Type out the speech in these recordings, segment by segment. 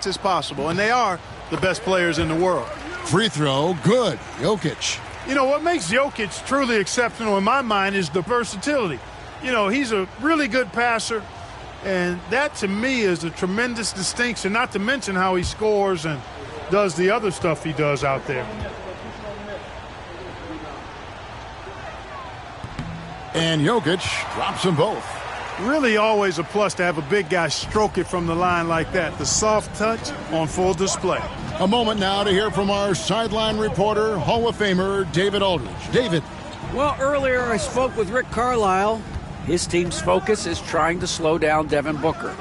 as possible, and they are the best players in the world. Free throw, good. Jokic. You know, what makes Jokic truly exceptional in my mind is the versatility. You know, he's a really good passer, and that to me is a tremendous distinction, not to mention how he scores and does the other stuff he does out there. And Jokic drops them both. Really always a plus to have a big guy stroke it from the line like that. The soft touch on full display. A moment now to hear from our sideline reporter, Hall of Famer David Aldridge. David. Well, earlier I spoke with Rick Carlisle. His team's focus is trying to slow down Devin Booker.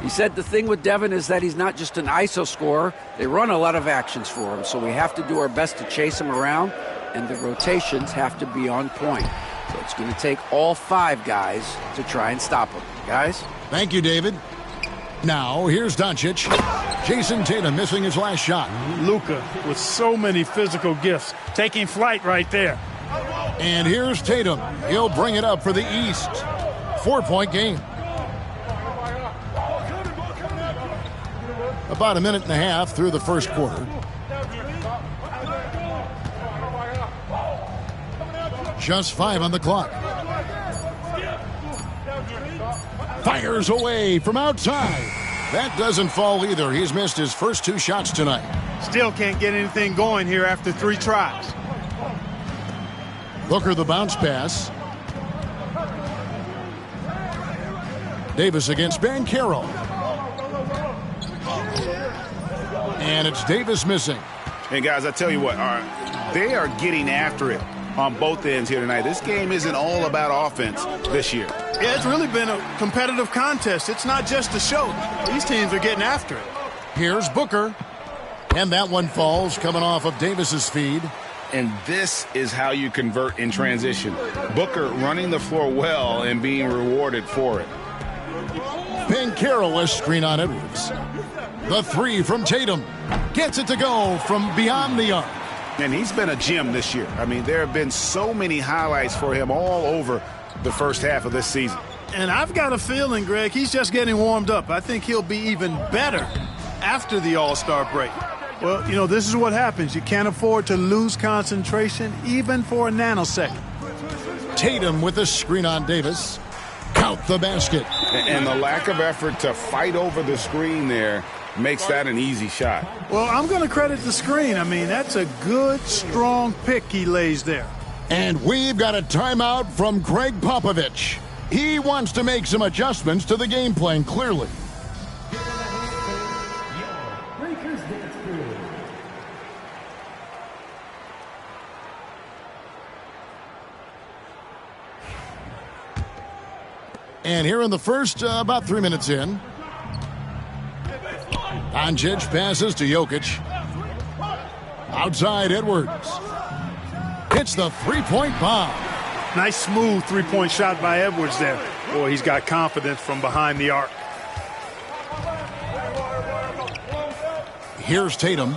He said the thing with Devin is that he's not just an ISO scorer. They run a lot of actions for him, so we have to do our best to chase him around, and the rotations have to be on point. So it's going to take all 5 guys to try and stop him. Guys? Thank you, David. Now, here's Doncic. Jason Tatum missing his last shot. Luka with so many physical gifts, taking flight right there. And here's Tatum. He'll bring it up for the East. 4-point game. About a minute and a half through the first quarter. Just 5 on the clock. Fires away from outside. That doesn't fall either. He's missed his first 2 shots tonight. Still can't get anything going here after 3 tries. Booker the bounce pass. Davis against Banchero. And it's Davis missing. Hey, guys, I tell you what, they are getting after it on both ends here tonight. This game isn't all about offense this year. Yeah, it's really been a competitive contest. It's not just a show. These teams are getting after it. Here's Booker. And that one falls, coming off of Davis's feed. And this is how you convert in transition. Booker running the floor well and being rewarded for it. Banchero a screen on Edwards. The 3 from Tatum. Gets it to go from beyond the arc. And he's been a gem this year. I mean, there have been so many highlights for him all over the first half of this season. And I've got a feeling, Greg, he's just getting warmed up. I think he'll be even better after the All-Star break. Well, you know, this is what happens. You can't afford to lose concentration even for a nanosecond. Tatum with a screen on Davis. Count the basket. And the lack of effort to fight over the screen there makes that an easy shot. Well, I'm going to credit the screen. I mean, that's a good, strong pick he lays there. And we've got a timeout from Greg Popovich. He wants to make some adjustments to the game plan, clearly. And here in the first, about 3 minutes in. Doncic passes to Jokic. Outside Edwards. Hits the 3-point bomb. Nice smooth 3-point shot by Edwards there. Boy, he's got confidence from behind the arc. Here's Tatum.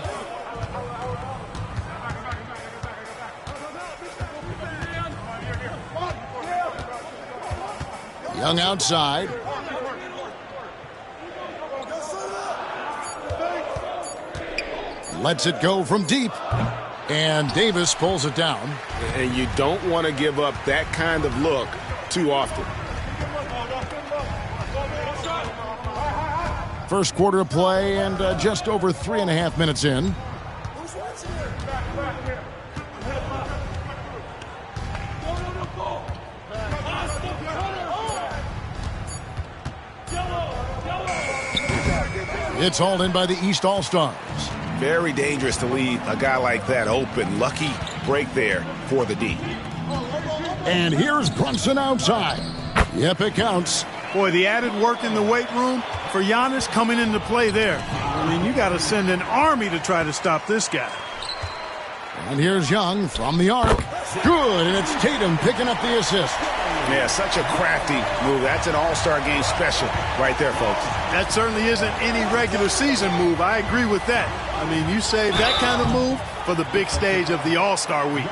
Young outside. Lets it go from deep. And Davis pulls it down. And you don't want to give up that kind of look too often. First quarter of play and just over 3.5 minutes in. It's hauled in by the East All-Stars. Very dangerous to leave a guy like that open. Lucky break there for the D. And here's Brunson outside. Yep, it counts. Boy, the added work in the weight room for Giannis coming into play there. I mean, you got to send an army to try to stop this guy. And here's Young from the arc. Good, and it's Tatum picking up the assist. Yeah, such a crafty move. That's an all-star game special right there, folks. That certainly isn't any regular season move. I agree with that. I mean, you save that kind of move for the big stage of the All-Star week.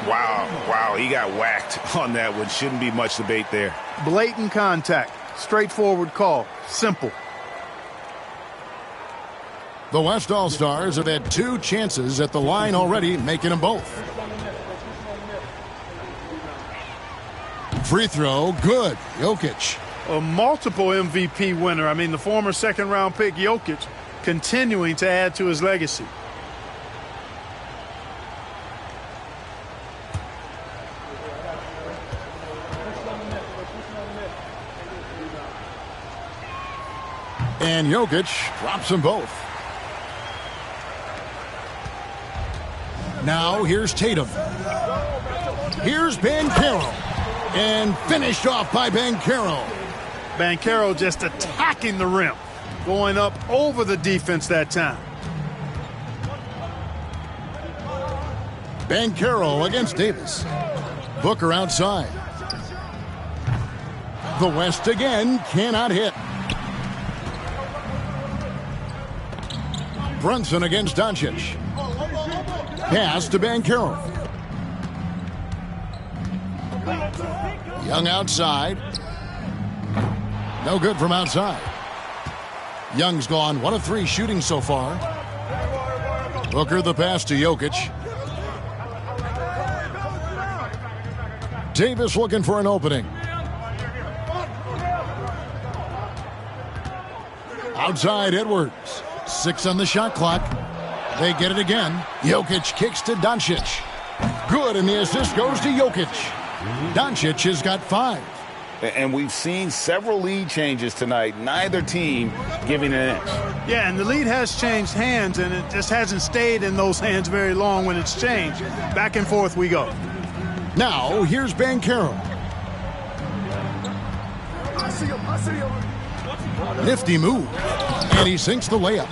Wow, he got whacked on that one. Shouldn't be much debate there. Blatant contact. Straightforward call. Simple. The West All-Stars have had 2 chances at the line already, making them both. Free throw, good. Jokic. A multiple MVP winner. I mean, the former second-round pick Jokic continuing to add to his legacy. And Jokic drops them both. Now here's Tatum. Here's Banchero. And finished off by Banchero. Banchero just attacking the rim. Going up over the defense that time. Banchero against Davis. Booker outside. The West again cannot hit. Brunson against Doncic. Pass to Banchero. Young outside. No good from outside. Young's gone 1 of 3 shooting so far. Booker the pass to Jokic. Davis looking for an opening. Outside Edwards. 6 on the shot clock. They get it again. Jokic kicks to Doncic. Good, and the assist goes to Jokic. Doncic has got 5. And we've seen several lead changes tonight. Neither team giving an inch. Yeah, and the lead has changed hands, and it just hasn't stayed in those hands very long when it's changed. Back and forth we go. Now, here's Banchero. Nifty move. And he sinks the layup.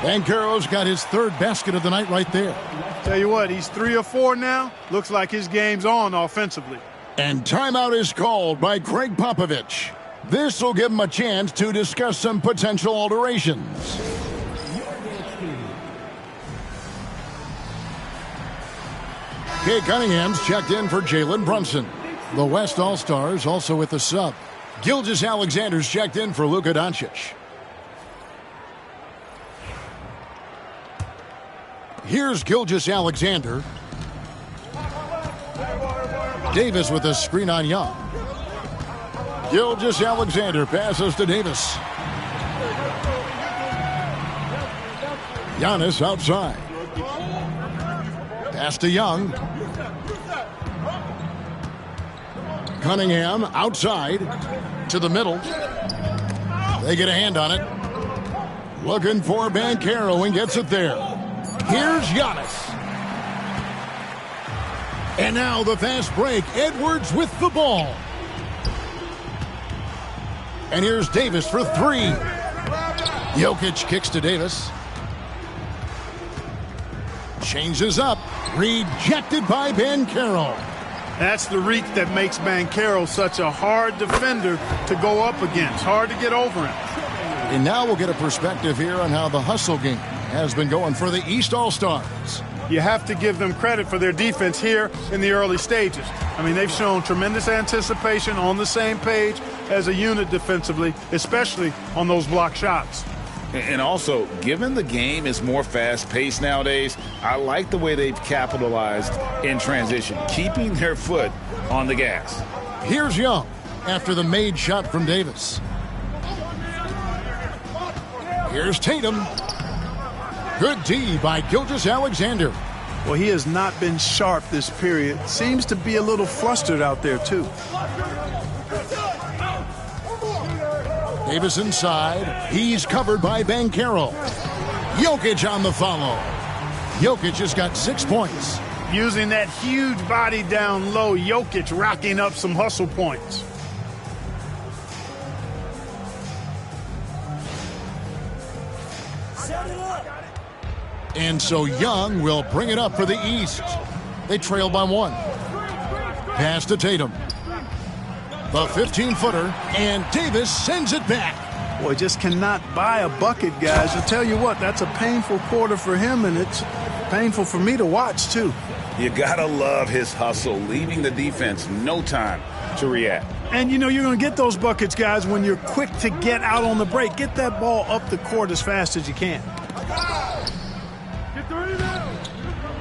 Banchero's got his 3rd basket of the night right there. Tell you what, he's 3 of 4 now. Looks like his game's on offensively. And timeout is called by Craig Popovich. This will give him a chance to discuss some potential alterations. Kay Cunningham's checked in for Jalen Brunson. The West All-Stars also with the sub. Gilgeous-Alexander's checked in for Luka Doncic. Here's Gilgeous-Alexander. Davis with a screen on Young. Gilgeous-Alexander passes to Davis. Giannis outside. Pass to Young. Cunningham outside to the middle. They get a hand on it. Looking for Banchero and gets it there. Here's Giannis. And now the fast break. Edwards with the ball. And here's Davis for 3. Jokic kicks to Davis. Changes up. Rejected by Banchero. That's the reach that makes Banchero such a hard defender to go up against. Hard to get over him. And now we'll get a perspective here on how the hustle game has been going for the East All-Stars. You have to give them credit for their defense here in the early stages. I mean, they've shown tremendous anticipation, on the same page as a unit defensively, especially on those block shots. And also, given the game is more fast-paced nowadays, I like the way they've capitalized in transition, keeping their foot on the gas. Here's Young after the made shot from Davis. Here's Tatum. Good D by Gilgeous-Alexander. Well, he has not been sharp this period. Seems to be a little flustered out there, too. Davis inside. He's covered by Banchero. Jokic on the follow. Jokic has got 6 points. Using that huge body down low, Jokic racking up some hustle points. And so Young will bring it up for the East. They trail by 1. Pass to Tatum. The 15-footer, and Davis sends it back. Boy, just cannot buy a bucket, guys. I tell you what, that's a painful quarter for him, and it's painful for me to watch, too. You gotta love his hustle, leaving the defense no time to react. And, you know, you're going to get those buckets, guys, when you're quick to get out on the break. Get that ball up the court as fast as you can.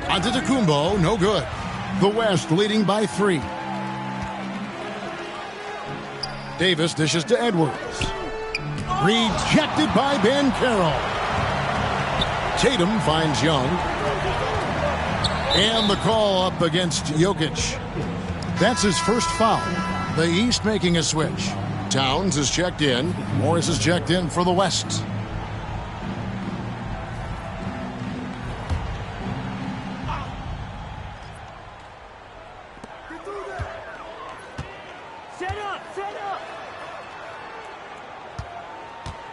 Antetokounmpo, no good. The West leading by 3. Davis dishes to Edwards. Rejected by Banchero. Tatum finds Young. And the call up against Jokic. That's his first foul. The East making a switch. Towns is checked in. Morris is checked in for the West.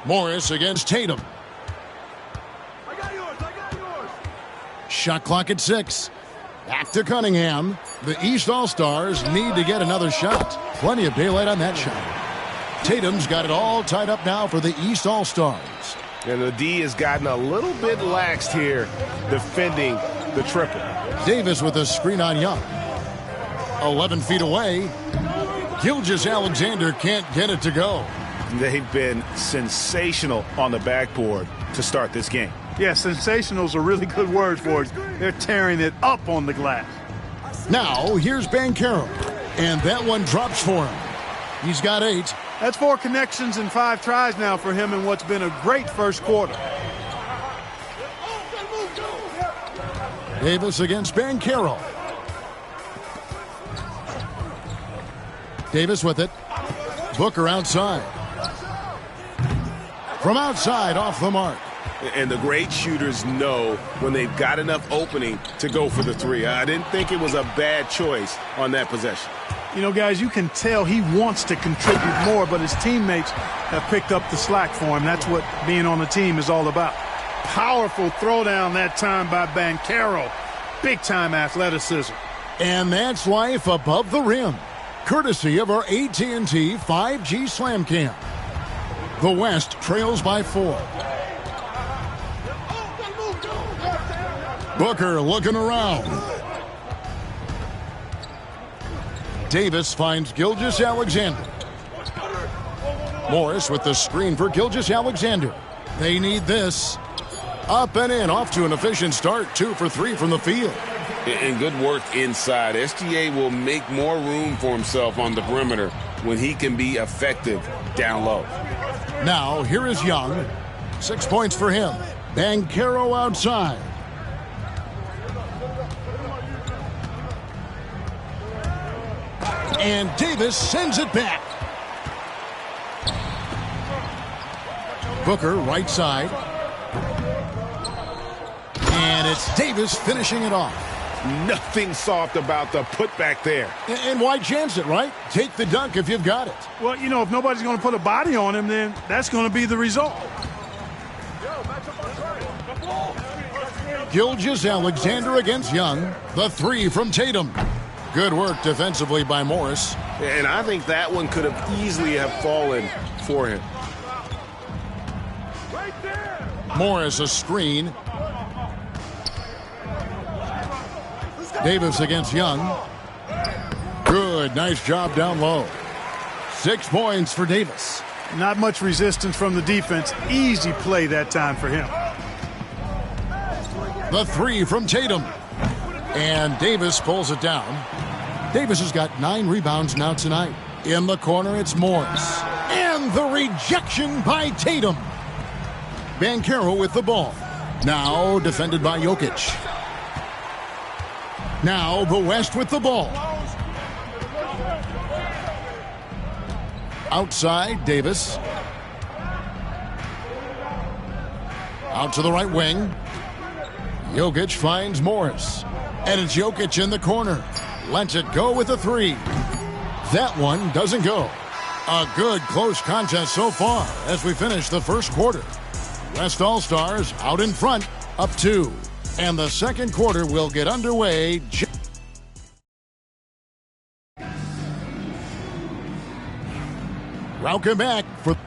Morris against Tatum. I got yours. Shot clock at 6. Back to Cunningham. The East All-Stars need to get another shot. Plenty of daylight on that shot. Tatum's got it all tied up now for the East All-Stars. And the D has gotten a little bit laxed here defending the triple. Davis with a screen on Young. 11 feet away. Gilgeous-Alexander can't get it to go. They've been sensational on the backboard to start this game. Yeah, sensational is a really good word for it. They're tearing it up on the glass. Now, here's Banchero. And that one drops for him. He's got 8. That's 4 connections and 5 tries now for him in what's been a great first quarter. Davis against Banchero. Davis with it. Booker outside. From outside, off the mark. And the great shooters know when they've got enough opening to go for the 3. I didn't think it was a bad choice on that possession. You know, guys, you can tell he wants to contribute more, but his teammates have picked up the slack for him. That's what being on the team is all about. Powerful throwdown that time by Banchero. Big-time athleticism. And that's life above the rim. Courtesy of our AT&T 5G Slam Cam. The West trails by 4. Booker looking around. Davis finds Gilgeous-Alexander. Morris with the screen for Gilgeous-Alexander. They need this. Up and in, off to an efficient start. 2 for 3 from the field. And good work inside. SGA will make more room for himself on the perimeter when he can be effective down low. Now, here is Young. 6 points for him. Banchero outside. And Davis sends it back. Booker, right side. And it's Davis finishing it off. Nothing soft about the putback there. And why chance it, right? Take the dunk if you've got it. Well, you know, if nobody's going to put a body on him, then that's going to be the result. Gilgeous-Alexander against Young. The 3 from Tatum. Good work defensively by Morris. And I think that one could have easily have fallen for him. Morris a screen. Davis against Young. Good, nice job down low. 6 points for Davis. Not much resistance from the defense. Easy play that time for him. The 3 from Tatum. And Davis pulls it down. Davis has got 9 rebounds now tonight. In the corner, it's Morris. And the rejection by Tatum. Banchero with the ball. Now defended by Jokic. Now the West with the ball. Outside, Davis. Out to the right wing. Jokic finds Morris. And it's Jokic in the corner. Lets it go with a 3. That one doesn't go. A good close contest so far as we finish the first quarter. West All-Stars out in front, up 2. And the second quarter will get underway. Welcome back for...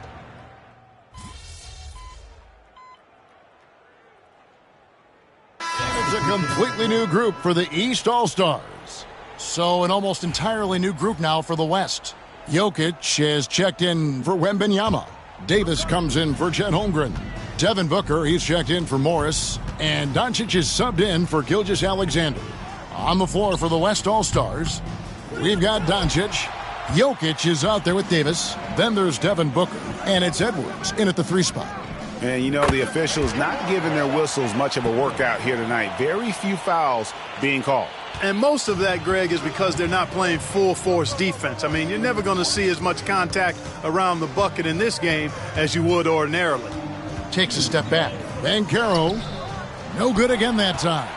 It's a completely new group for the East All-Stars. So an almost entirely new group now for the West. Jokic is checked in for Wembanyama. Davis comes in for Chet Holmgren. Devin Booker, he's checked in for Morris. And Doncic is subbed in for Gilgeous-Alexander. On the floor for the West All-Stars, we've got Doncic. Jokic is out there with Davis. Then there's Devin Booker. And it's Edwards in at the 3 spot. And, you know, the officials not giving their whistles much of a workout here tonight. Very few fouls being called. And most of that, Greg, is because they're not playing full-force defense. I mean, you're never going to see as much contact around the bucket in this game as you would ordinarily. Takes a step back. Banchero, no good again that time.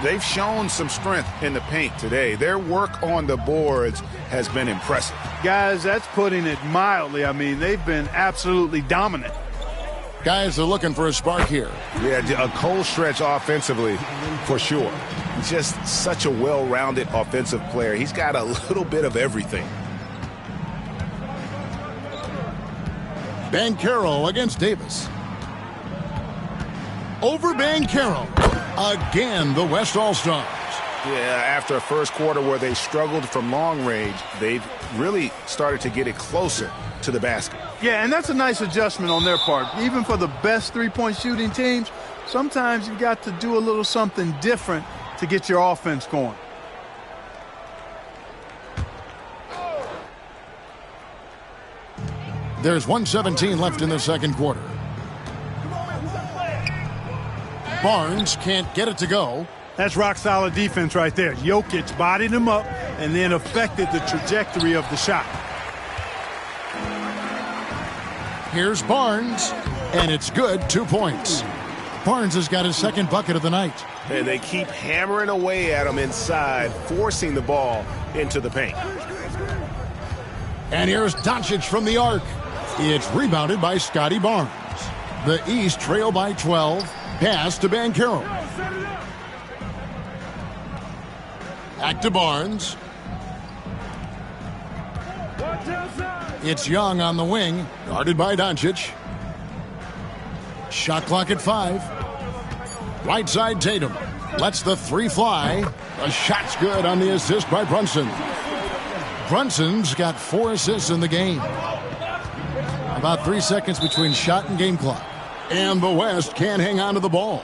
They've shown some strength in the paint today. Their work on the boards has been impressive. Guys, that's putting it mildly. I mean, they've been absolutely dominant. Guys are looking for a spark here. Yeah, a cold stretch offensively for sure. Just such a well-rounded offensive player. He's got a little bit of everything. Banchero against Davis. Over Banchero. Again, the West All-Stars. Yeah, after a first quarter where they struggled from long range, they've really started to get it closer to the basket. Yeah, and that's a nice adjustment on their part. Even for the best three-point shooting teams, sometimes you've got to do a little something different to get your offense going. There's 1:17 left in the second quarter. Barnes can't get it to go. That's rock-solid defense right there. Jokic bodied him up and then affected the trajectory of the shot. Here's Barnes, and it's good, 2 points. Barnes has got his second bucket of the night. And they keep hammering away at him inside, forcing the ball into the paint. And here's Doncic from the arc. It's rebounded by Scotty Barnes. The East trail by 12. Pass to Banchero. Back to Barnes. It's Young on the wing, guarded by Doncic. Shot clock at 5. Right side Tatum. Lets the 3 fly. The shot's good on the assist by Brunson. Brunson's got 4 assists in the game. About 3 seconds between shot and game clock. And the West can't hang on to the ball.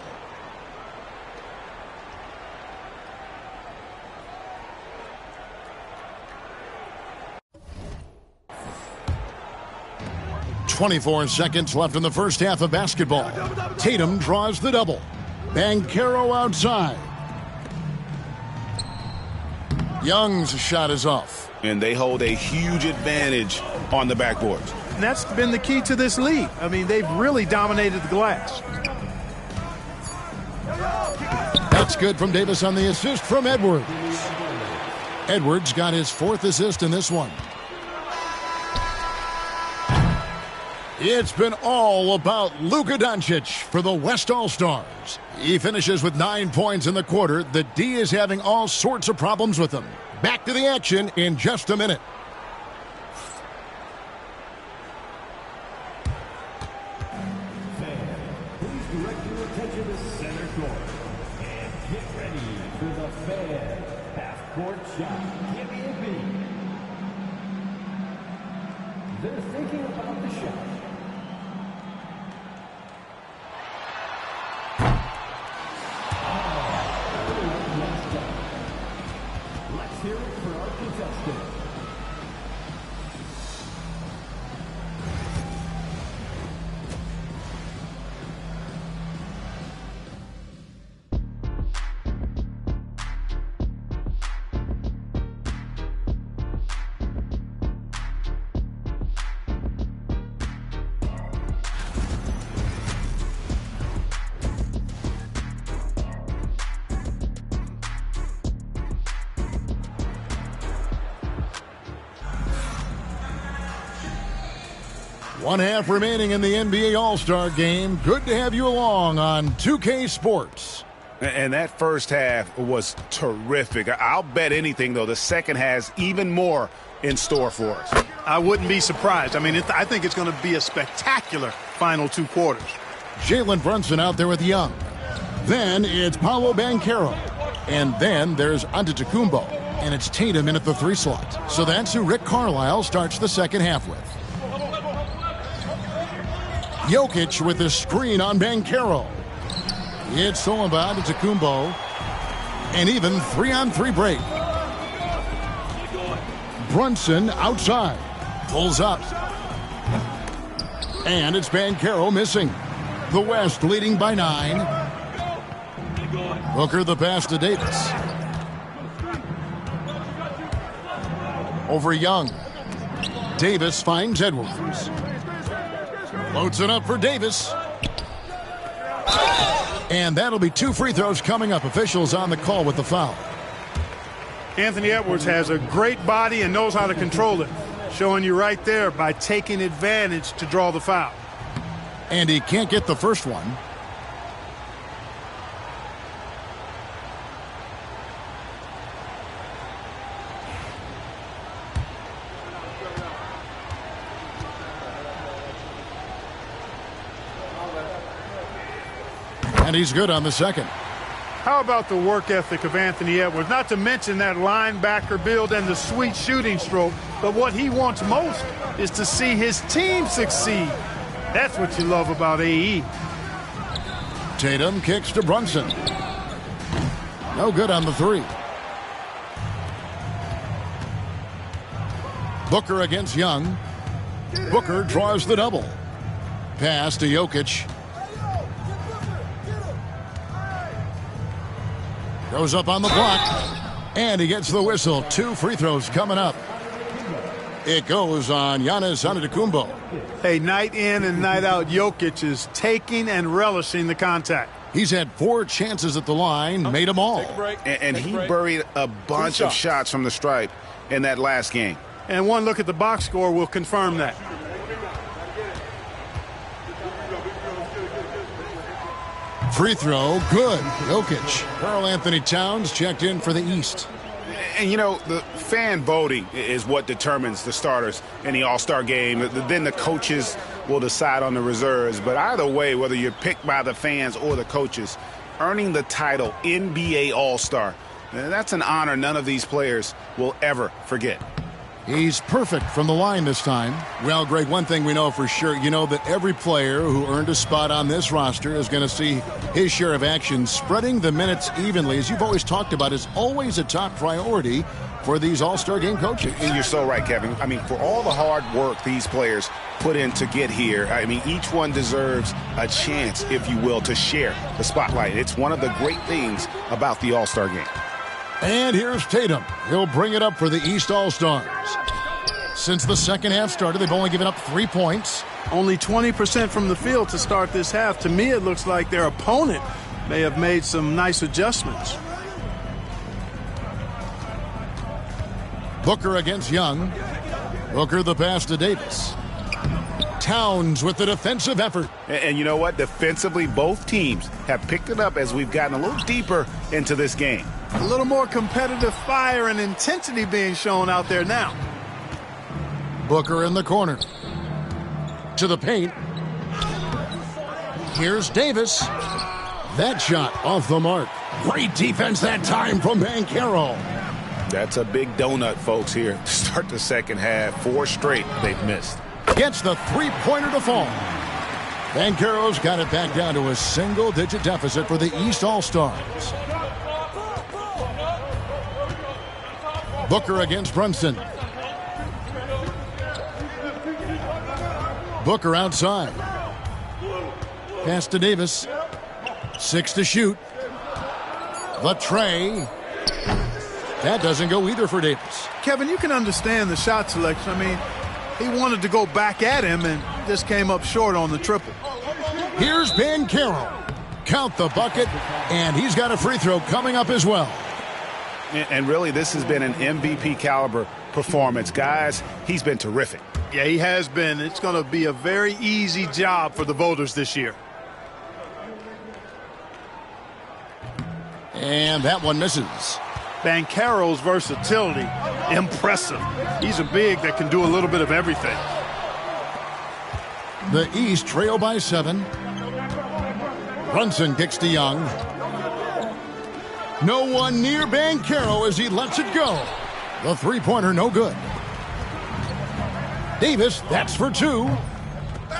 .24 seconds left in the first half of basketball. Tatum draws the double. Banchero outside. Young's shot is off. And they hold a huge advantage on the backboards. And that's been the key to this league. I mean, they've really dominated the glass. That's good from Davis on the assist from Edwards. Edwards got his 4th assist in this one. It's been all about Luka Doncic for the West All-Stars. He finishes with 9 points in the quarter. The D is having all sorts of problems with him. Back to the action in just a minute. Please direct your attention to center court. And get ready for the Fan half-court shot. Give me a beat. They're thinking about the shot. Let's hear it for our contestant. One half remaining in the NBA All-Star Game. Good to have you along on 2K Sports. And that first half was terrific. I'll bet anything, though, the second has even more in store for us. I wouldn't be surprised. I mean, I think it's going to be a spectacular final 2 quarters. Jalen Brunson out there with Young. Then it's Paolo Banchero. And then there's Antetokounmpo. And it's Tatum in at the 3 slot. So that's who Rick Carlisle starts the second half with. Jokic with the screen on Banchero. It's stolen by Antetokounmpo. An even 3-on-3 break. Brunson outside. Pulls up. And it's Banchero missing. The West leading by 9. Booker the pass to Davis. Over Young. Davis finds Edwards. Loads it up for Davis. And that'll be 2 free throws coming up. Officials on the call with the foul. Anthony Edwards has a great body and knows how to control it. Showing you right there by taking advantage to draw the foul. And he can't get the first one. And he's good on the second. How about the work ethic of Anthony Edwards? Not to mention that linebacker build and the sweet shooting stroke. But what he wants most is to see his team succeed. That's what you love about AE. Tatum kicks to Brunson. No good on the 3. Booker against Young. Booker draws the double. Pass to Jokic. Goes up on the block. And he gets the whistle. 2 free throws coming up. It goes on Giannis Antetokounmpo. Hey, night in and night out, Jokic is taking and relishing the contact. He's had 4 chances at the line, made them all. And he buried a bunch of shots from the stripe in that last game. And one look at the box score will confirm that. Free throw, good. Jokic. Karl Anthony Towns checked in for the East. And, you know, the fan voting is what determines the starters in the All-Star game. Then the coaches will decide on the reserves. But either way, whether you're picked by the fans or the coaches, earning the title NBA All-Star, that's an honor none of these players will ever forget. He's perfect from the line this time. Well, Greg, one thing we know for sure, you know that every player who earned a spot on this roster is going to see his share of action. Spreading the minutes evenly, as you've always talked about, is always a top priority for these All-Star game coaches. And you're so right, Kevin. I mean, for all the hard work these players put in to get here, I mean, each one deserves a chance, if you will, to share the spotlight. It's one of the great things about the All-Star game. And here's Tatum. He'll bring it up for the East All-Stars. Since the second half started, they've only given up 3 points. Only 20% from the field to start this half. To me, it looks like their opponent may have made some nice adjustments. Booker against Young. Booker the pass to Davis. Towns with the defensive effort. And you know what? Defensively, both teams have picked it up as we've gotten a little deeper into this game. A little more competitive fire and intensity being shown out there now. Booker in the corner. To the paint. Here's Davis. That shot off the mark. Great defense that time from Banchero. That's a big donut, folks, here to start the second half. 4 straight they've missed. Gets the 3-pointer to fall. Banchero's got it back down to a single-digit deficit for the East All-Stars. Booker against Brunson. Booker outside. Pass to Davis. 6 to shoot. The tray. That doesn't go either for Davis. Kevin, you can understand the shot selection. I mean, he wanted to go back at him and just came up short on the triple. Here's Banchero. Count the bucket, and he's got a free throw coming up as well. And really, this has been an MVP caliber performance. Guys, he's been terrific. Yeah, he has been. It's going to be a very easy job for the voters this year. And that one misses. Banchero's versatility, impressive. He's a big that can do a little bit of everything. The East trail by 7. Brunson kicks to Young. No one near Banchero as he lets it go. The 3-pointer no good. Davis, that's for 2.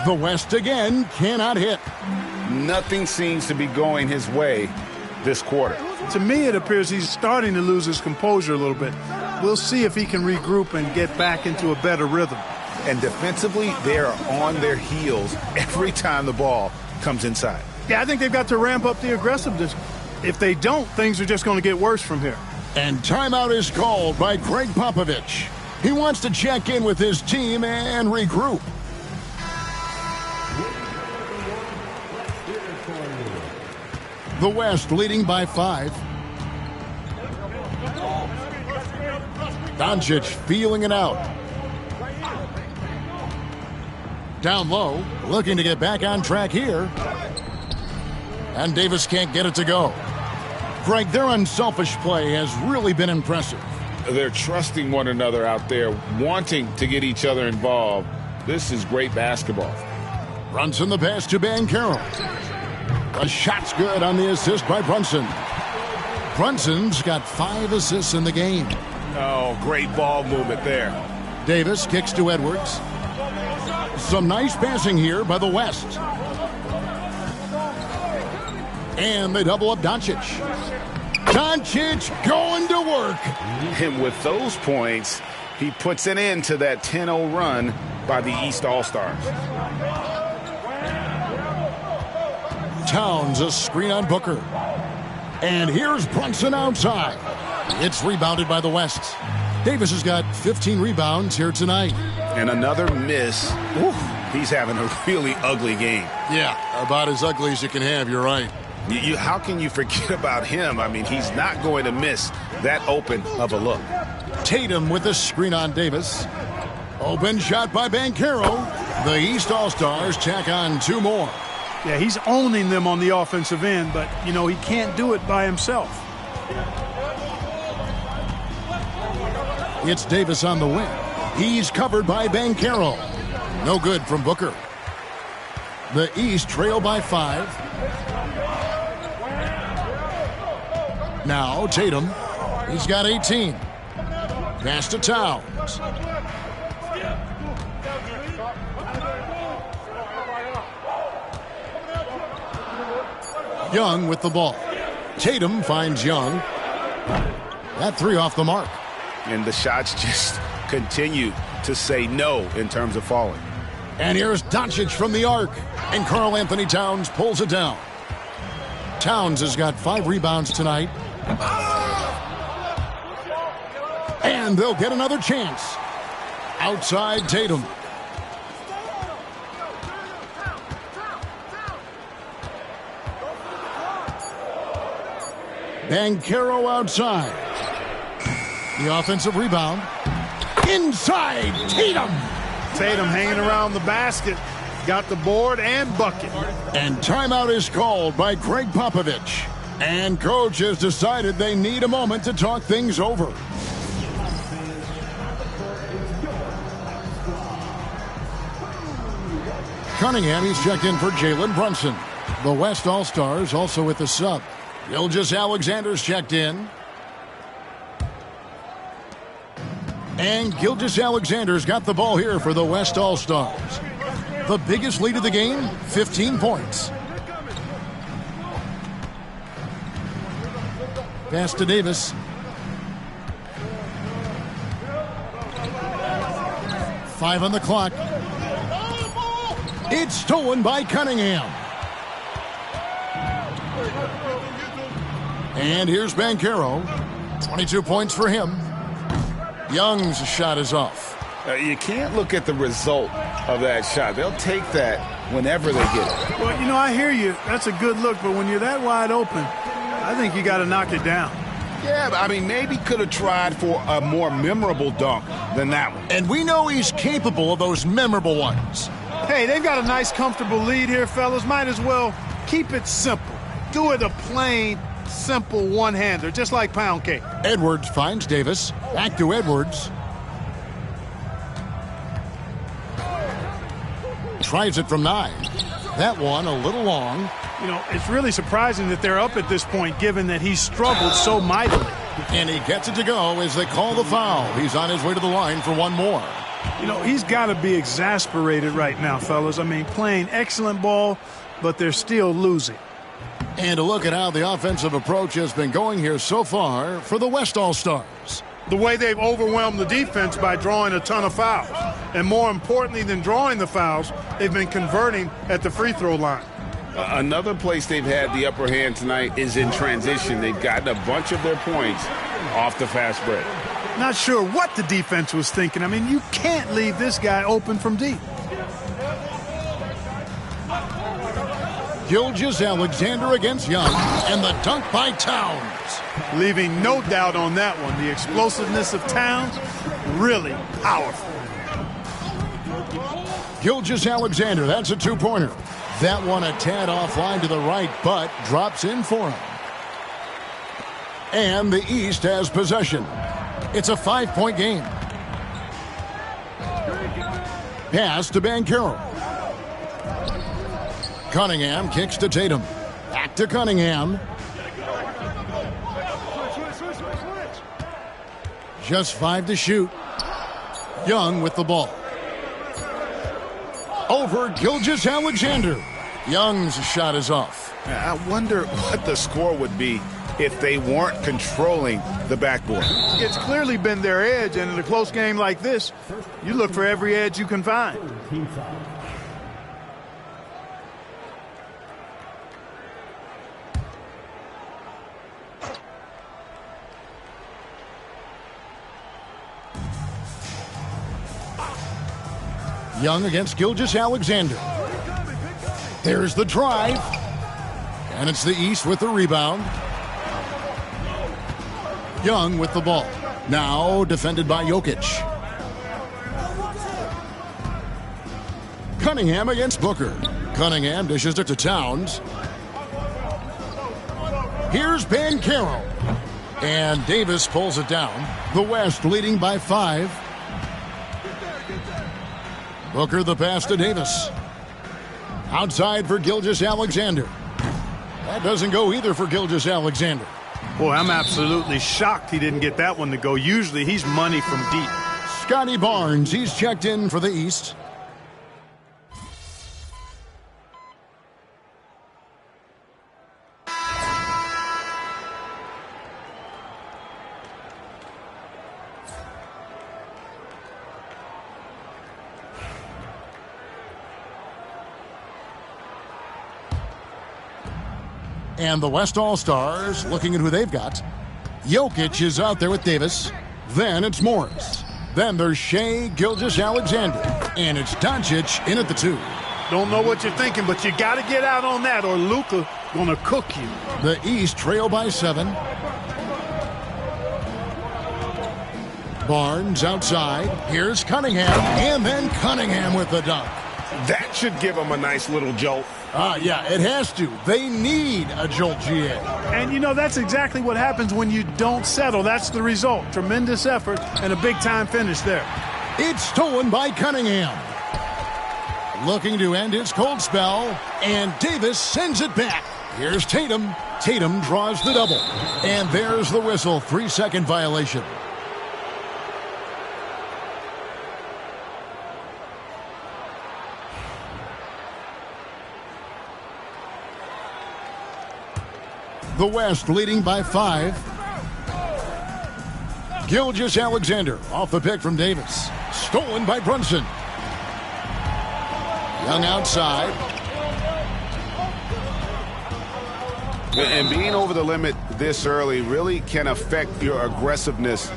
The West again cannot hit. Nothing seems to be going his way this quarter. To me, it appears he's starting to lose his composure a little bit. We'll see if he can regroup and get back into a better rhythm. And defensively, they are on their heels every time the ball comes inside. Yeah, I think they've got to ramp up the aggressiveness. If they don't, things are just going to get worse from here. And timeout is called by Greg Popovich. He wants to check in with his team and regroup. The West leading by 5. Doncic feeling it out. Down low, looking to get back on track here. And Davis can't get it to go. Greg, their unselfish play has really been impressive. They're trusting one another out there, wanting to get each other involved. This is great basketball. Brunson the pass to Banchero. The shot's good on the assist by Brunson. Brunson's got 5 assists in the game. Oh, great ball movement there. Davis kicks to Edwards. Some nice passing here by the West. And they double up Doncic. Doncic going to work. And with those points, he puts an end to that 10-0 run by the East All-Stars. Towns a screen on Booker. And here's Brunson outside. It's rebounded by the West. Davis has got 15 rebounds here tonight. And another miss. Whew, he's having a really ugly game. Yeah, about as ugly as you can have, you're right. How can you forget about him? I mean, he's not going to miss that open of a look. Tatum with the screen on Davis. Open shot by Banchero. The East All-Stars tack on 2 more. Yeah, he's owning them on the offensive end, but, you know, he can't do it by himself. It's Davis on the wing. He's covered by Banchero. No good from Booker. The East trail by 5. Now Tatum. He's got 18. Pass to Towns. Young with the ball. Tatum finds Young. That 3 off the mark. And the shots just continue to say no in terms of falling. And here's Doncic from the arc. And Karl Anthony Towns pulls it down. Towns has got 5 rebounds tonight. And they'll get another chance. Outside Tatum. Banchero outside. The offensive rebound. Inside Tatum. Tatum hanging around the basket. Got the board and bucket. And timeout is called by Greg Popovich. And coach has decided they need a moment to talk things over. Cunningham, he's checked in for Jalen Brunson. The West All-Stars also with the sub. Gilgeous-Alexander's checked in. And Gilgeous-Alexander's got the ball here for the West All-Stars. The biggest lead of the game, 15 points. Pass to Davis. Five on the clock. It's stolen by Cunningham. And here's Banchero. 22 points for him. Young's shot is off. You can't look at the result of that shot. They'll take that whenever they get it. Well, you know, I hear you. That's a good look, but when you're that wide open, I think you got to knock it down. Yeah, but I mean, maybe could have tried for a more memorable dunk than that one. And we know he's capable of those memorable ones. Hey, they've got a nice, comfortable lead here, fellas. Might as well keep it simple. Do it a plain, simple one-hander, just like pound cake. Edwards finds Davis. Back to Edwards. Tries it from 9. That one a little long. You know, it's really surprising that they're up at this point, given that he's struggled so mightily. And he gets it to go as they call the foul. He's on his way to the line for one more. You know, he's got to be exasperated right now, fellas. I mean, playing excellent ball, but they're still losing. And a look at how the offensive approach has been going here so far for the West All-Stars. The way they've overwhelmed the defense by drawing a ton of fouls. And more importantly than drawing the fouls, they've been converting at the free throw line. Another place they've had the upper hand tonight is in transition. They've gotten a bunch of their points off the fast break. Not sure what the defense was thinking. I mean, you can't leave this guy open from deep. Gilgeous-Alexander against Young, and the dunk by Towns. Leaving no doubt on that one. The explosiveness of Towns, really powerful. Gilgeous-Alexander, that's a two-pointer. That one a tad offline to the right, but drops in for him. And the East has possession. It's a 5-point game. Pass to Banchero. Cunningham kicks to Tatum. Back to Cunningham. Just 5 to shoot. Young with the ball. Over Gilgeous-Alexander. Young's shot is off. I wonder what the score would be if they weren't controlling the backboard. It's clearly been their edge, and in a close game like this, you look for every edge you can find. Team foul. Young against Gilgeous-Alexander. There's the drive. And it's the East with the rebound. Young with the ball. Now defended by Jokic. Cunningham against Booker. Cunningham dishes it to Towns. Here's Banchero. And Davis pulls it down. The West leading by 5. Booker the pass to Davis. Outside for Gilgeous-Alexander. That doesn't go either for Gilgeous-Alexander. Boy, I'm absolutely shocked he didn't get that one to go. Usually he's money from deep. Scotty Barnes, he's checked in for the East. And the West All-Stars, looking at who they've got. Jokic is out there with Davis. Then it's Morris. Then there's Shai Gilgeous-Alexander. And it's Doncic in at the 2. Don't know what you're thinking, but you got to get out on that or Luka going to cook you. The East trail by 7. Barnes outside. Here's Cunningham. And then Cunningham with the dunk. That should give them a nice little jolt. Yeah, it has to. They need a jolt, GA. And, you know, that's exactly what happens when you don't settle. That's the result. Tremendous effort and a big-time finish there. It's stolen by Cunningham. Looking to end his cold spell, and Davis sends it back. Here's Tatum. Tatum draws the double. And there's the whistle. 3-second violation. The West leading by 5. Gilgeous-Alexander off the pick from Davis. Stolen by Brunson. Young outside. And being over the limit this early really can affect your aggressiveness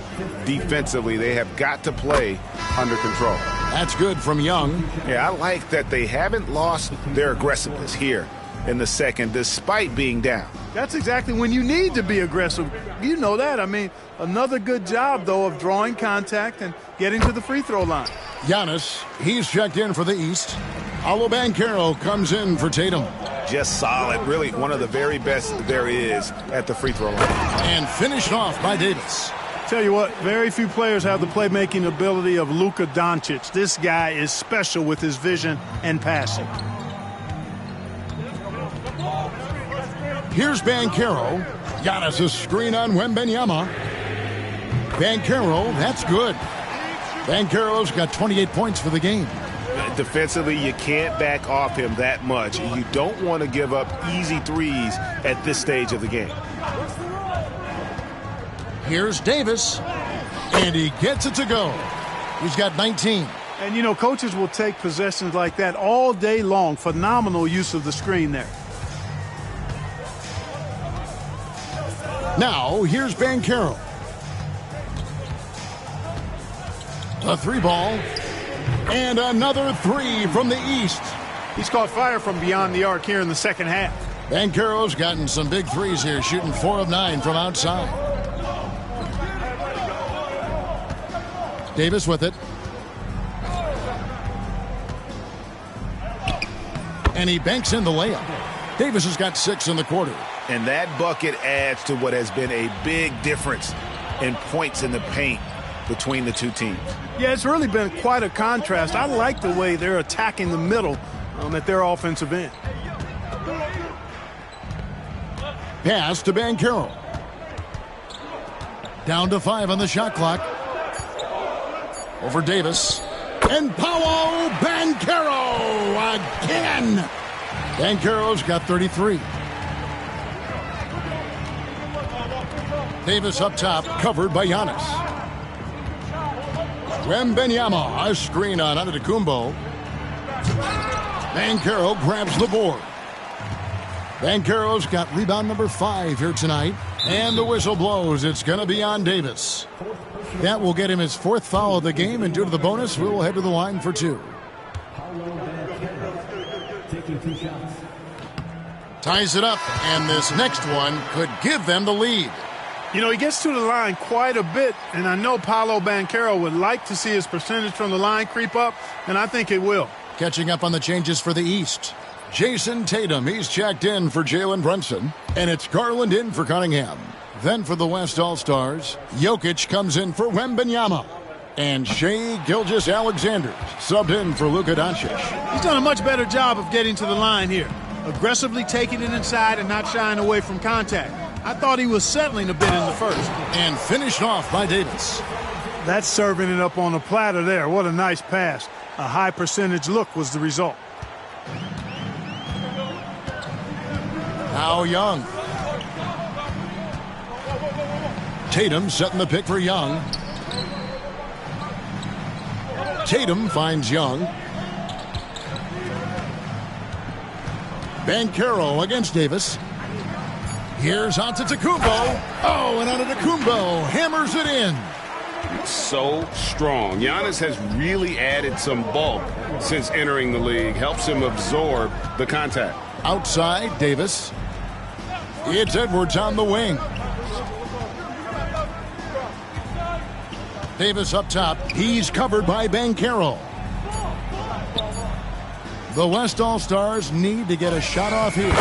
defensively. They have got to play under control. That's good from Young. Yeah, I like that they haven't lost their aggressiveness here in the second despite being down. That's exactly when you need to be aggressive. You know that. I mean, another good job, though, of drawing contact and getting to the free throw line. Giannis, he's checked in for the East. Paolo Banchero comes in for Tatum. Just solid. Really one of the very best there is at the free throw line. And finished off by Davis. Tell you what, very few players have the playmaking ability of Luka Doncic. This guy is special with his vision and passing. Here's Banchero. Giannis' screen on Wembanyama. Banchero, that's good. Banchero's got 28 points for the game. Defensively, you can't back off him that much. You don't want to give up easy threes at this stage of the game. Here's Davis, and he gets it to go. He's got 19. And, you know, coaches will take possessions like that all day long. Phenomenal use of the screen there. Now, here's Banchero. A three ball, and another three from the east. He's caught fire from beyond the arc here in the second half. Banchero's gotten some big threes here, shooting 4 of 9 from outside. Davis with it. And he banks in the layup. Davis has got 6 in the quarter. And that bucket adds to what has been a big difference in points in the paint between the two teams. Yeah, it's really been quite a contrast. I like the way they're attacking the middle at their offensive end. Pass to Banchero. Down to 5 on the shot clock. Over Davis. And Paolo Banchero again. Banchero's got 33. Davis up top, covered by Giannis. Wembanyama, a screen on Antetokounmpo. Banchero grabs the board. Banchero's got rebound number 5 here tonight. And the whistle blows. It's going to be on Davis. That will get him his 4th foul of the game, and due to the bonus, we will head to the line for 2. Taking 2 shots. Ties it up, and this next one could give them the lead. You know, he gets to the line quite a bit, and I know Paolo Banchero would like to see his percentage from the line creep up, and I think it will. Catching up on the changes for the East. Jason Tatum, he's checked in for Jalen Brunson, and it's Garland in for Cunningham. Then for the West All-Stars, Jokic comes in for Wembanyama. And Shai Gilgeous-Alexander subbed in for Luka Doncic. He's done a much better job of getting to the line here. Aggressively taking it inside and not shying away from contact. I thought he was settling a bit in the first. And finished off by Davis. That's serving it up on a platter there. What a nice pass. A high percentage look was the result. Now Young. Tatum setting the pick for Young. Tatum finds Young. Banchero against Davis. Here's Antetokounmpo. Oh, and Antetokounmpo hammers it in. So strong. Giannis has really added some bulk since entering the league. Helps him absorb the contact. Outside, Davis. It's Edwards on the wing. Davis up top. He's covered by Banchero. The West All-Stars need to get a shot off here.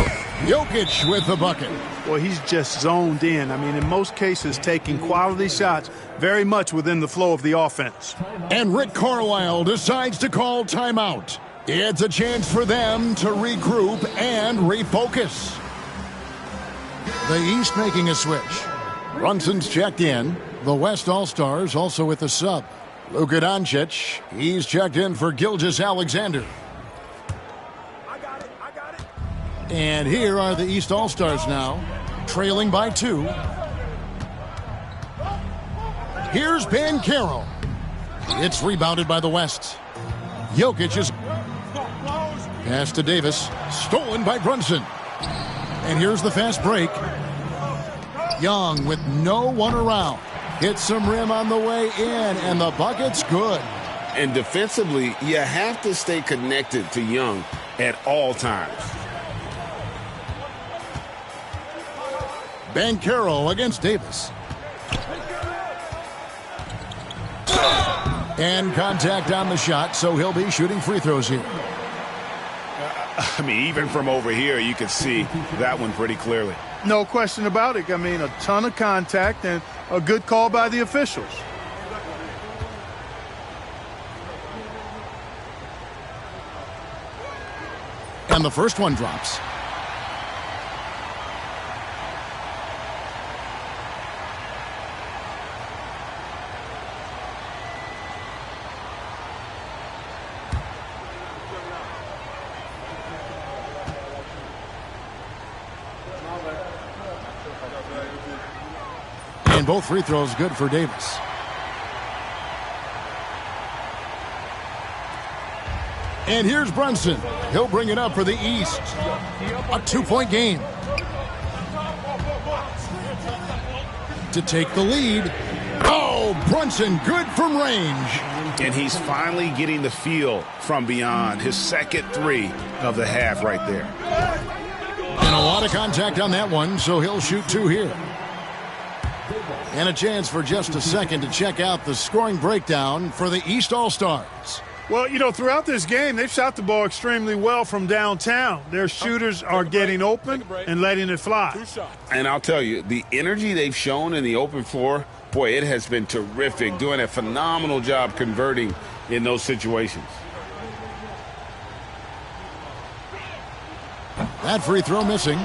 Jokic with the bucket. Well, he's just zoned in. I mean, in most cases, taking quality shots very much within the flow of the offense. And Rick Carlisle decides to call timeout. It's a chance for them to regroup and refocus. The East making a switch. Brunson's checked in. The West All-Stars also with the sub. Luka Doncic, he's checked in for Gilgeous-Alexander. And here are the East All-Stars now, trailing by 2. Here's Banchero. It's rebounded by the West. Jokic is pass to Davis, stolen by Brunson. And here's the fast break. Young with no one around. Hits some rim on the way in, and the bucket's good. And defensively, you have to stay connected to Young at all times. Banchero against Davis. And contact on the shot, so he'll be shooting free throws here. I mean, even from over here, you can see that one pretty clearly. No question about it. I mean, a ton of contact and a good call by the officials. And the first one drops. And both free throws good for Davis. And here's Brunson. He'll bring it up for the East. A 2-point game. To take the lead. Oh, Brunson good from range. And he's finally getting the feel from beyond. His second three of the half right there. And a lot of contact on that one, so he'll shoot 2 here. And a chance for just a second to check out the scoring breakdown for the East All-Stars. Well, you know, throughout this game, they've shot the ball extremely well from downtown. Their shooters are getting open and letting it fly. And I'll tell you, the energy they've shown in the open floor, boy, it has been terrific, doing a phenomenal job converting in those situations. That free throw missing.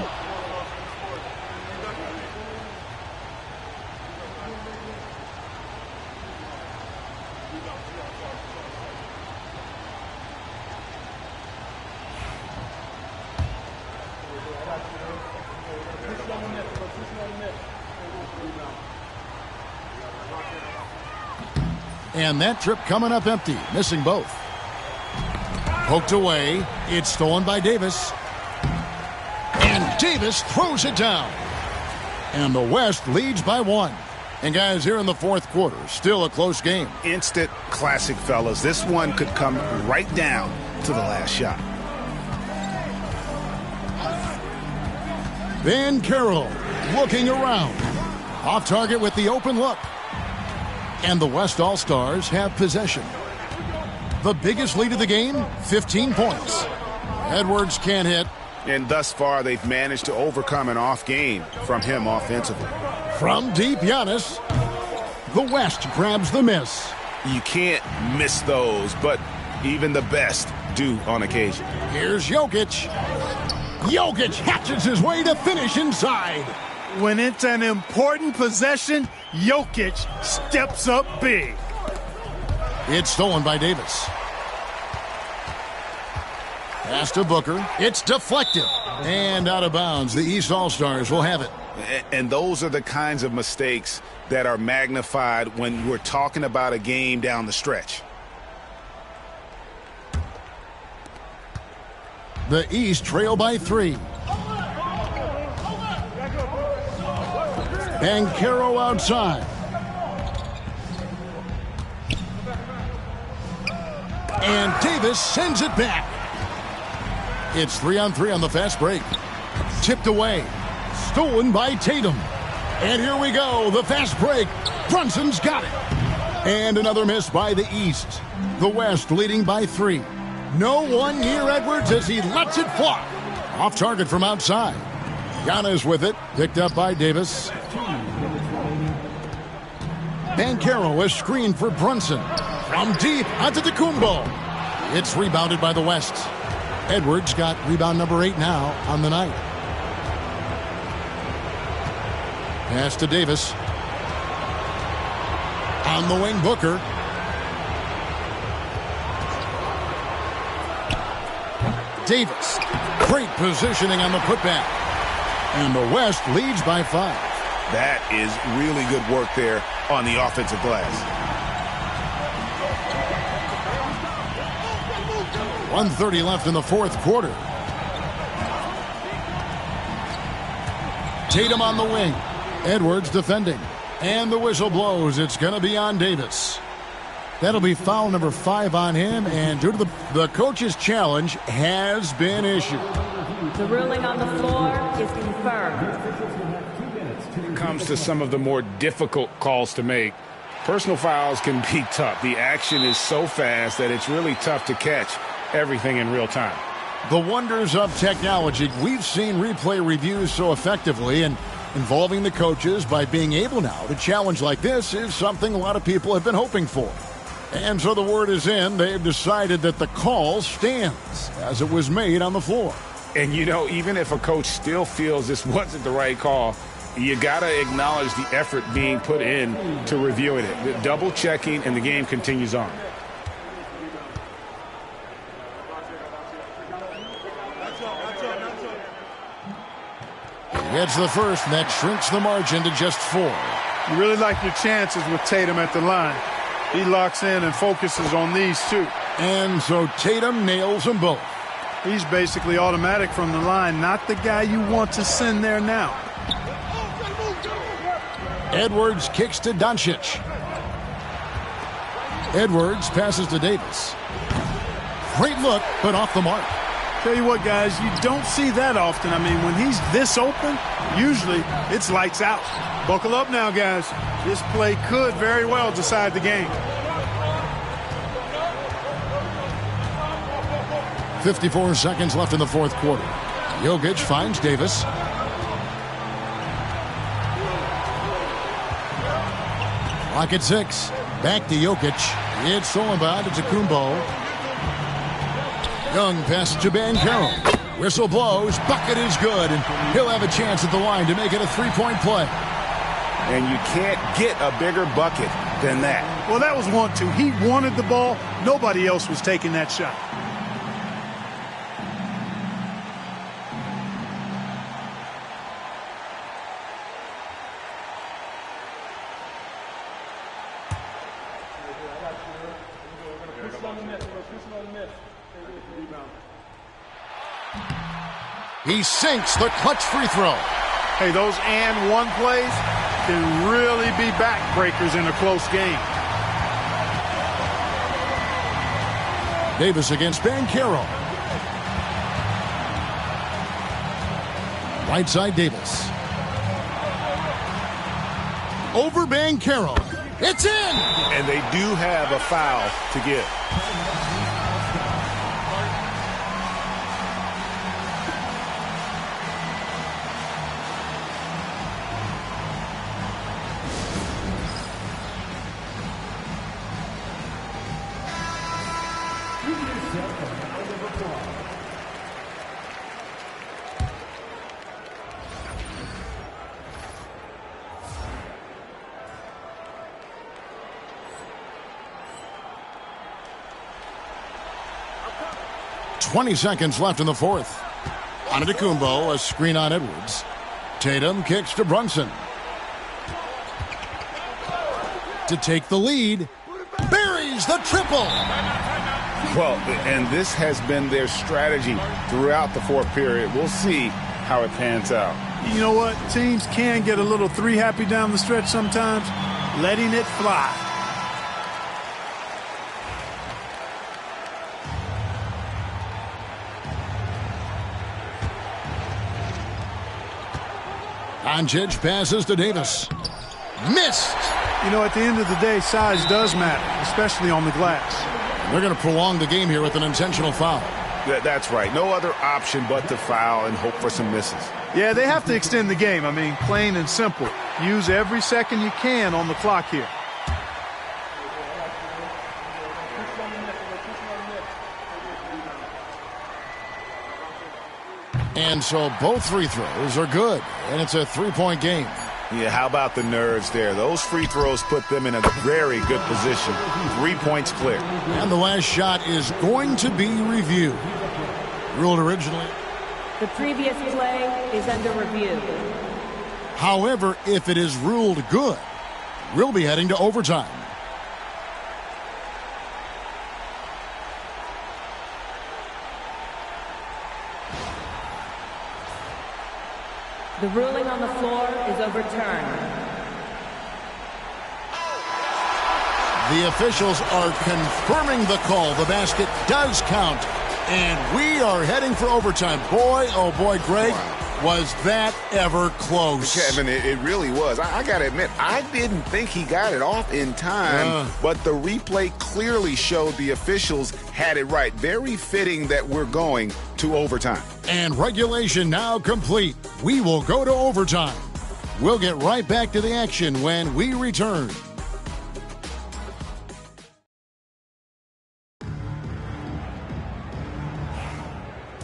And that trip coming up empty, missing both. Poked away. It's stolen by Davis. And Davis throws it down. And the West leads by 1. And guys, here in the fourth quarter, still a close game. Instant classic, fellas. This one could come right down to the last shot. Van Carroll looking around. Off target with the open look. And the West All-Stars have possession. The biggest lead of the game, 15 points. Edwards can't hit. And thus far, they've managed to overcome an off game from him offensively. From deep, Giannis. The West grabs the miss. You can't miss those, but even the best do on occasion. Here's Jokic. Jokic hatches his way to finish inside. When it's an important possession, Jokic steps up big. It's stolen by Davis. Pass to Booker. It's deflected. And out of bounds. The East All-Stars will have it. And those are the kinds of mistakes that are magnified when we're talking about a game down the stretch. The East trail by 3. Banchero outside. And Davis sends it back. It's 3-on-3 on the fast break. Tipped away. Stolen by Tatum. And here we go. The fast break. Brunson's got it. And another miss by the East. The West leading by 3. No one near Edwards as he lets it fly. Off target from outside. Giannis with it. Picked up by Davis. Banchero is screened for Brunson. From deep, Antetokounmpo. It's rebounded by the West. Edwards got rebound number 8 now on the night. Pass to Davis. On the wing, Booker. Davis. Great positioning on the putback. And the West leads by 5. That is really good work there on the offensive glass. 1:30 left in the fourth quarter. Tatum on the wing. Edwards defending. And the whistle blows. It's going to be on Davis. That'll be foul number 5 on him. And due to the coach's challenge has been issued. The ruling on the floor is confirmed. Comes to some of the more difficult calls to make. Personal fouls can be tough. The action is so fast that it's really tough to catch everything in real time. The wonders of technology. We've seen replay reviews so effectively, and involving the coaches by being able now to challenge like this is something a lot of people have been hoping for. And so the word is in. They've decided that the call stands as it was made on the floor. And, you know, even if a coach still feels this wasn't the right call, you got to acknowledge the effort being put in to reviewing it. The double checking, and the game continues on. Gets the first, and that shrinks the margin to just 4. You really like your chances with Tatum at the line. He locks in and focuses on these two. And so Tatum nails them both. He's basically automatic from the line, not the guy you want to send there now. Edwards kicks to Doncic. Edwards passes to Davis. Great look, but off the mark. Tell you what, guys, you don't see that often. I mean, when he's this open, usually it's lights out. Buckle up now, guys. This play could very well decide the game. 54 seconds left in the fourth quarter. Jokic finds Davis. Clock at 6. Back to Jokic. It's stolen by Antetokounmpo. Young passes to Banchero. Whistle blows. Bucket is good. And he'll have a chance at the line to make it a three-point play. And you can't get a bigger bucket than that. Well, that was 1-2. He wanted the ball. Nobody else was taking that shot. He sinks the clutch free throw. Hey, those and one plays can really be backbreakers in a close game. Davis against Banchero. Right side Davis. Over Banchero. It's in! And they do have a foul to give. .20 seconds left in the fourth. Antetokounmpo, a screen on Edwards. Tatum kicks to Brunson. To take the lead. Buries the triple. Well, and this has been their strategy throughout the fourth period. We'll see how it pans out. You know what? Teams can get a little three happy down the stretch sometimes. Letting it fly. Doncic passes to Davis. Missed. You know, at the end of the day, size does matter, especially on the glass. They're going to prolong the game here with an intentional foul. That's right. No other option but to foul and hope for some misses. Yeah, they have to extend the game. I mean, plain and simple. Use every second you can on the clock here. And so both free throws are good, and it's a three-point game. Yeah, how about the nerves there? Those free throws put them in a very good position. 3 points clear. And the last shot is going to be reviewed. Ruled originally. The previous play is under review. However, if it is ruled good, we'll be heading to overtime. The ruling on the floor is overturned. The officials are confirming the call. The basket does count. And we are heading for overtime. Boy, oh boy, Greg, was that ever close. Kevin, it really was. I got to admit, I didn't think he got it off in time, but the replay clearly showed the officials had it right. Very fitting that we're going to overtime. And regulation now complete. We will go to overtime. We'll get right back to the action when we return.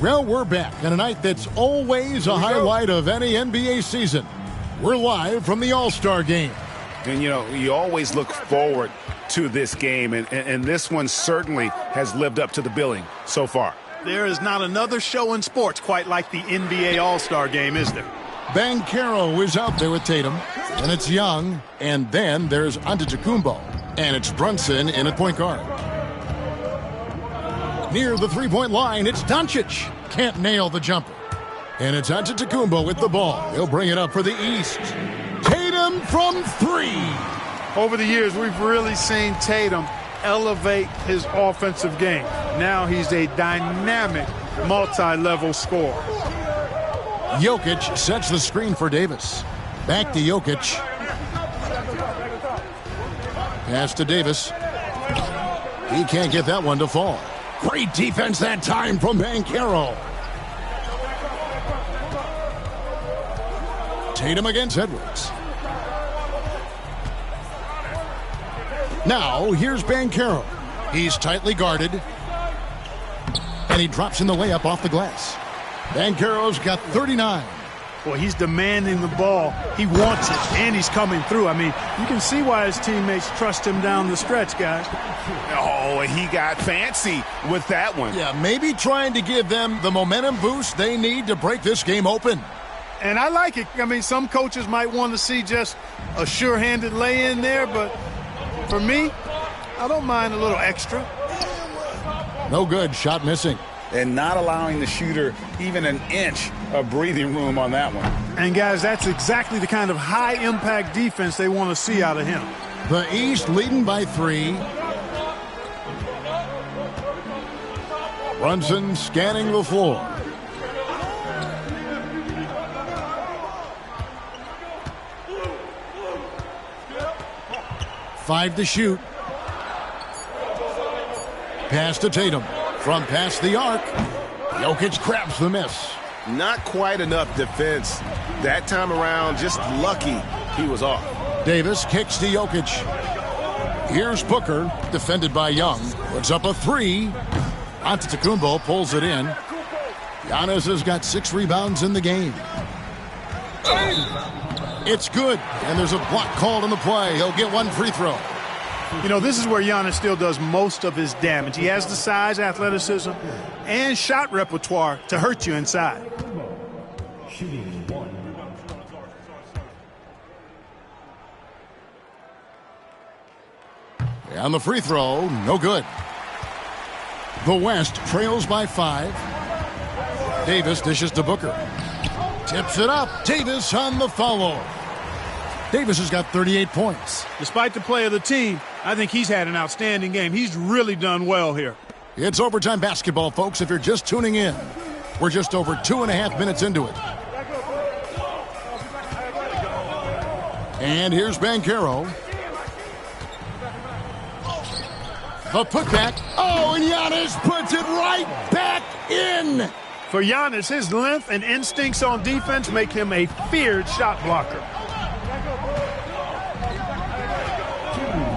Well, we're back on a night that's always a highlight of any NBA season. We're live from the All-Star Game. And, you know, you always look forward to this game, and this one certainly has lived up to the billing so far. There is not another show in sports quite like the NBA All-Star Game, is there? Banchero is out there with Tatum. And it's Young. And then there's Antetokounmpo. And it's Brunson in at point guard. Near the three-point line, it's Doncic. Can't nail the jumper. And it's Antetokounmpo with the ball. He'll bring it up for the East. Tatum from three. Over the years, we've really seen Tatum elevate his offensive game. Now he's a dynamic, multi-level scorer. Jokic sets the screen for Davis. Back to Jokic. Pass to Davis. He can't get that one to fall. Great defense that time from Banchero. Tatum against Edwards. Now, here's Banchero. He's tightly guarded. And he drops in the layup off the glass. Banchero's got 39. Boy, he's demanding the ball. He wants it, and he's coming through. I mean, you can see why his teammates trust him down the stretch, guys. Oh, he got fancy with that one. Yeah, maybe trying to give them the momentum boost they need to break this game open. And I like it. I mean, some coaches might want to see just a sure-handed lay-in there, but for me, I don't mind a little extra. No good. Shot missing. And not allowing the shooter even an inch of breathing room on that one. And, guys, that's exactly the kind of high-impact defense they want to see out of him. The East leading by 3. Brunson scanning the floor. Five to shoot. Pass to Tatum. From past the arc, Jokic grabs the miss. Not quite enough defense. That time around, just lucky he was off. Davis kicks to Jokic. Here's Booker, defended by Young. Puts up a 3. Antetokounmpo pulls it in. Giannis has got 6 rebounds in the game. It's good, and there's a block called in the play. He'll get one free throw. You know, this is where Giannis still does most of his damage. He has the size, athleticism, and shot repertoire to hurt you inside. Shooting 1. And the free throw, no good. The West trails by 5. Davis dishes to Booker. Tips it up. Davis on the follow. Davis has got 38 points. Despite the play of the team, I think he's had an outstanding game. He's really done well here. It's overtime basketball, folks, if you're just tuning in. We're just over 2.5 minutes into it. And here's Banchero. The putback. Oh, and Giannis puts it right back in. For Giannis, his length and instincts on defense make him a feared shot blocker.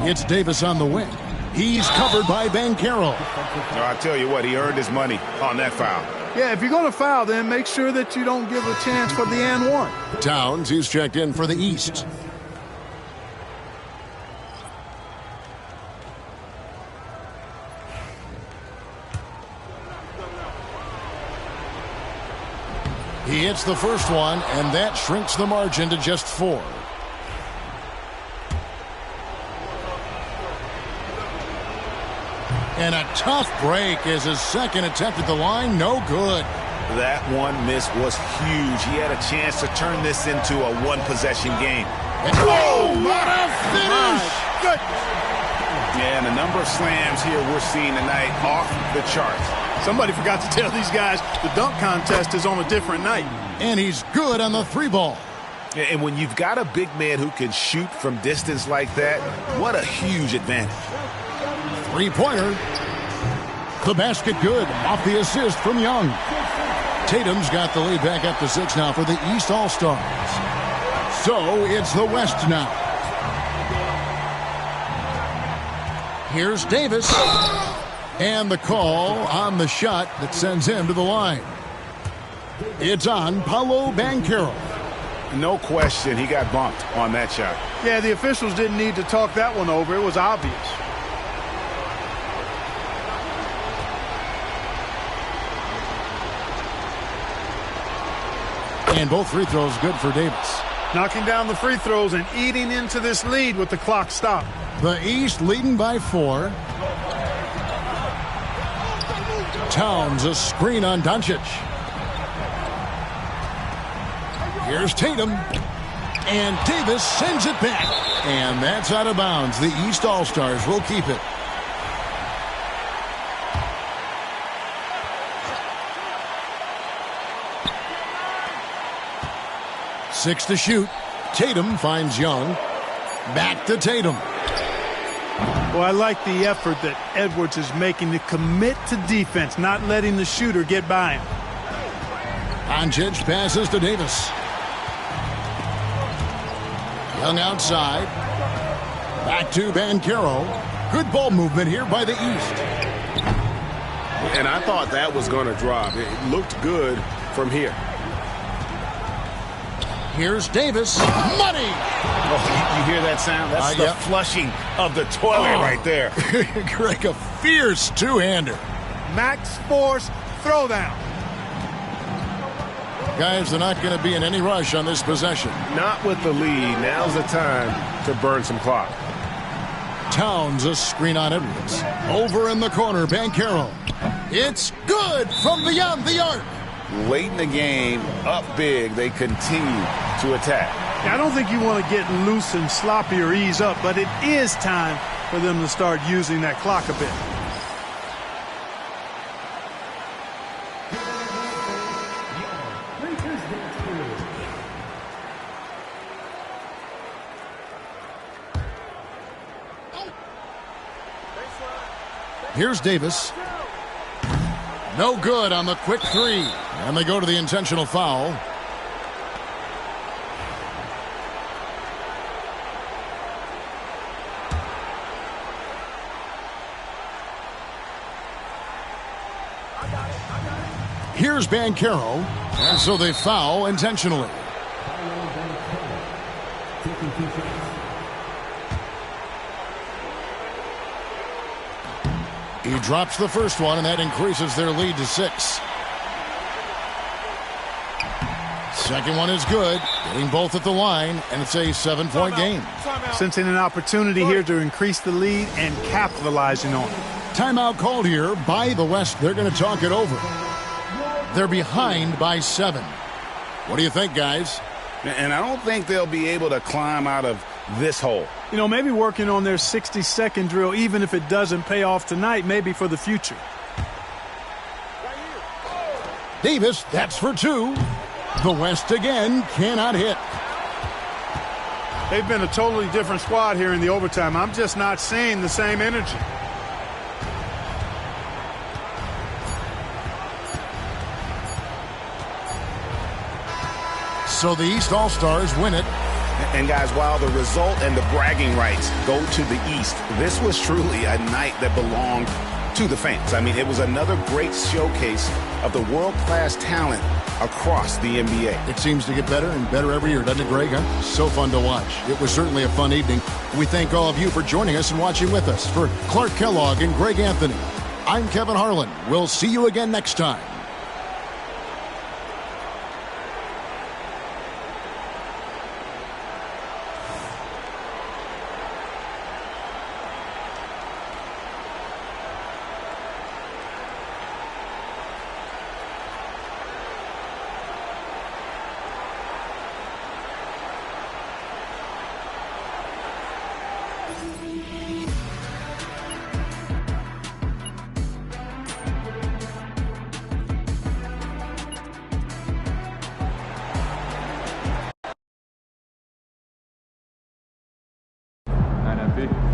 It's Davis on the wing. He's covered by Banchero. I tell you what, he earned his money on that foul. Yeah, if you're going to foul, then make sure that you don't give a chance for the and one. Towns, he's checked in for the East. He hits the first one, and that shrinks the margin to just 4. And a tough break as his second attempt at the line, no good. That one miss was huge. He had a chance to turn this into a one-possession game. Oh, what a finish! Good. Yeah, and the number of slams here we're seeing tonight off the charts. Somebody forgot to tell these guys the dunk contest is on a different night. And he's good on the 3 ball. And when you've got a big man who can shoot from distance like that, what a huge advantage. 3-pointer. The basket good off the assist from Young. Tatum's got the lead back up to 6 now for the East All-Stars. So it's the West now. Here's Davis. And the call on the shot that sends him to the line. It's on Paolo Banchero. No question he got bumped on that shot. Yeah, the officials didn't need to talk that one over. It was obvious. And both free throws good for Davis. Knocking down the free throws and eating into this lead with the clock stopped. The East leading by 4. Towns a screen on Doncic. Here's Tatum. And Davis sends it back. And that's out of bounds. The East All-Stars will keep it. Six to shoot. Tatum finds Young. Back to Tatum. Well, I like the effort that Edwards is making to commit to defense, not letting the shooter get by him. Doncic passes to Davis. Young outside. Back to Banchero. Good ball movement here by the East. And I thought that was going to drop. It looked good from here. Here's Davis. Money! Oh, you hear that sound? That's the flushing of the toilet right there. Greg, a fierce two-hander. Max Force throwdown. Guys, they're not going to be in any rush on this possession. Not with the lead. Now's the time to burn some clock. Towns a screen on Edwards. Over in the corner, Banchero. It's good from beyond the arc. Late in the game, up big, they continue to attack. I don't think you want to get loose and sloppy or ease up, but it is time for them to start using that clock a bit. Here's Davis. No good on the quick three. And they go to the intentional foul. Here's Banchero. And so they foul intentionally. He drops the first one, and that increases their lead to 6. Second one is good. Getting both at the line, and it's a 7-point game. Sensing an opportunity here to increase the lead and capitalizing on it. Timeout called here by the West. They're going to talk it over. They're behind by 7. What do you think, guys? And I don't think they'll be able to climb out of this hole. You know, maybe working on their 60-second drill, even if it doesn't pay off tonight, maybe for the future. Davis, that's for 2. The West again cannot hit. They've been a totally different squad here in the overtime. I'm just not seeing the same energy. So the East All-Stars win it. And guys, while the result and the bragging rights go to the East, this was truly a night that belonged to the fans. I mean, it was another great showcase of the world-class talent across the NBA. It seems to get better and better every year, doesn't it, Greg? Huh? So fun to watch. It was certainly a fun evening. We thank all of you for joining us and watching with us. For Clark Kellogg and Greg Anthony, I'm Kevin Harlan. We'll see you again next time. NFB.